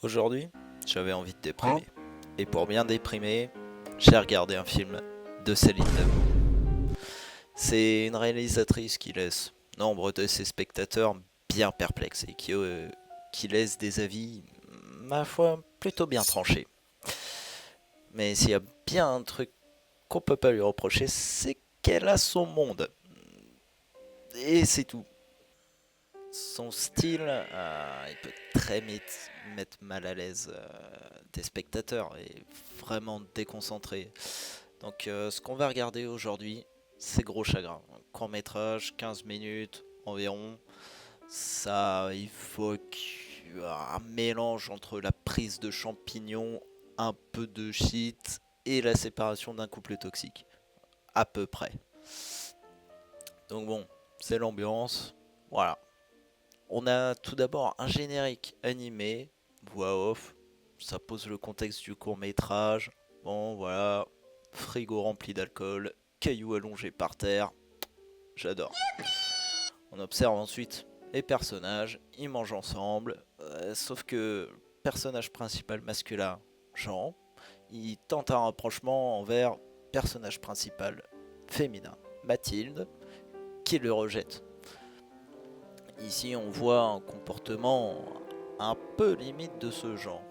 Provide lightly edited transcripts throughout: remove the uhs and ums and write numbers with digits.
Aujourd'hui, j'avais envie de déprimer. Et pour bien déprimer, j'ai regardé un film de Céline Dion. C'est une réalisatrice qui laisse nombre de ses spectateurs bien perplexes et qui laisse des avis, ma foi, plutôt bien tranchés. Mais s'il y a bien un truc qu'on peut pas lui reprocher, c'est qu'elle a son monde. Et c'est tout. Son style, il peut très vite mettre mal à l'aise des spectateurs et vraiment déconcentré. Donc ce qu'on va regarder aujourd'hui, c'est Gros Chagrin. Un court métrage, 15 minutes environ. Ça évoque un mélange entre la prise de champignons, un peu de shit et la séparation d'un couple toxique. À peu près. Donc bon, c'est l'ambiance. Voilà. On a tout d'abord un générique animé, voix off, ça pose le contexte du court métrage. Bon voilà, frigo rempli d'alcool, cailloux allongés par terre, j'adore. On observe ensuite les personnages, ils mangent ensemble, sauf que le personnage principal masculin, Jean, il tente un rapprochement envers personnage principal féminin, Mathilde, qui le rejette. Ici, on voit un comportement un peu limite de ce genre.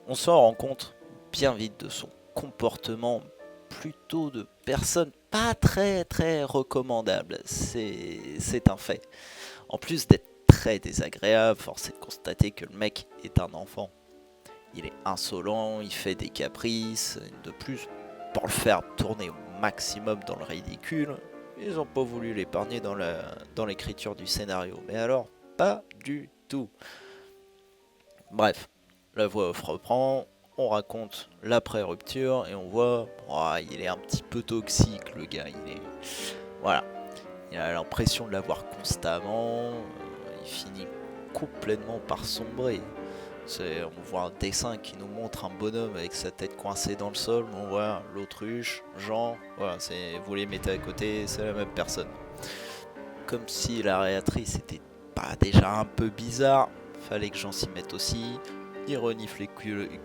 On s'en rend compte bien vite de son comportement plutôt de personne pas très recommandable. C'est un fait. En plus d'être très désagréable, force est de constater que le mec est un enfant. Il est insolent, il fait des caprices. De plus, pour le faire tourner au maximum dans le ridicule, ils n'ont pas voulu l'épargner dans l'écriture du scénario. Mais alors, pas du tout. Bref, la voix off reprend, on raconte l'après-rupture et on voit, oh, il est un petit peu toxique le gars. Voilà, il a l'impression de l'avoir constamment. Il finit complètement par sombrer. On voit un dessin qui nous montre un bonhomme avec sa tête coincée dans le sol. On voit l'autruche, Jean. Voilà, vous les mettez à côté, c'est la même personne. Comme si la réalisatrice était pas déjà un peu bizarre, fallait que Jean s'y mette aussi. Il renifle les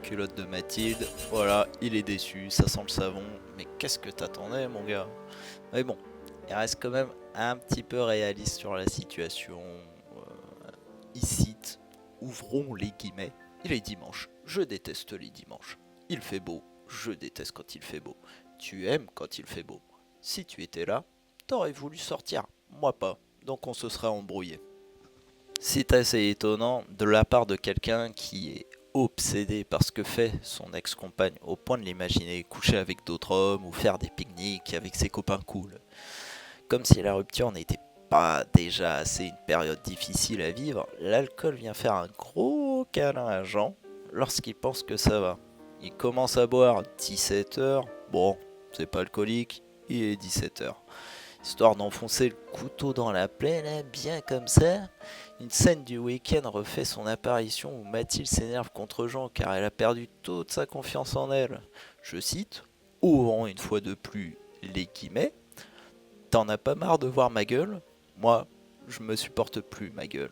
culottes de Mathilde. Voilà, il est déçu, ça sent le savon. Mais qu'est-ce que t'attendais, mon gars? Mais bon, il reste quand même un petit peu réaliste sur la situation. Il cite, ouvrons les guillemets, il est dimanche, je déteste les dimanches. Il fait beau, je déteste quand il fait beau. Tu aimes quand il fait beau. Si tu étais là, t'aurais voulu sortir, moi pas, donc on se serait embrouillé. C'est assez étonnant de la part de quelqu'un qui est obsédé par ce que fait son ex-compagne au point de l'imaginer coucher avec d'autres hommes ou faire des pique-niques avec ses copains cool. Comme si la rupture n'était pas déjà assez une période difficile à vivre, l'alcool vient faire un gros câlin à Jean lorsqu'il pense que ça va. Il commence à boire 17h, bon, c'est pas alcoolique, il est 17h. Histoire d'enfoncer le couteau dans la plaie, là, bien comme ça, une scène du week-end refait son apparition où Mathilde s'énerve contre Jean car elle a perdu toute sa confiance en elle. Je cite, ouvrant une fois de plus les guillemets, t'en as pas marre de voir ma gueule? Moi, je me supporte plus ma gueule.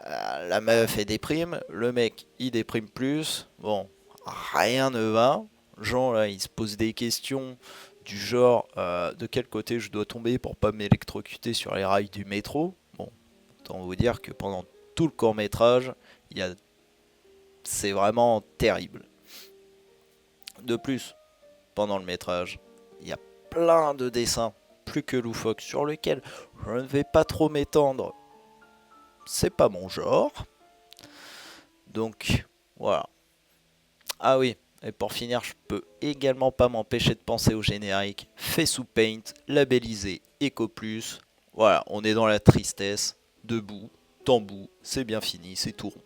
La meuf elle déprime, le mec il déprime plus, bon, rien ne va. Jean là il se pose des questions du genre de quel côté je dois tomber pour pas m'électrocuter sur les rails du métro. Bon, autant vous dire que pendant tout le court métrage, il y a... c'est vraiment terrible. De plus, pendant le métrage, il y a plein de dessins plus que loufoques sur lesquels je ne vais pas trop m'étendre. C'est pas mon genre. Donc voilà. Ah oui, et pour finir, je peux également pas m'empêcher de penser au générique fait sous Paint, labellisé Eco Plus. Voilà, on est dans la tristesse, debout, tambour, c'est bien fini, c'est tout rond.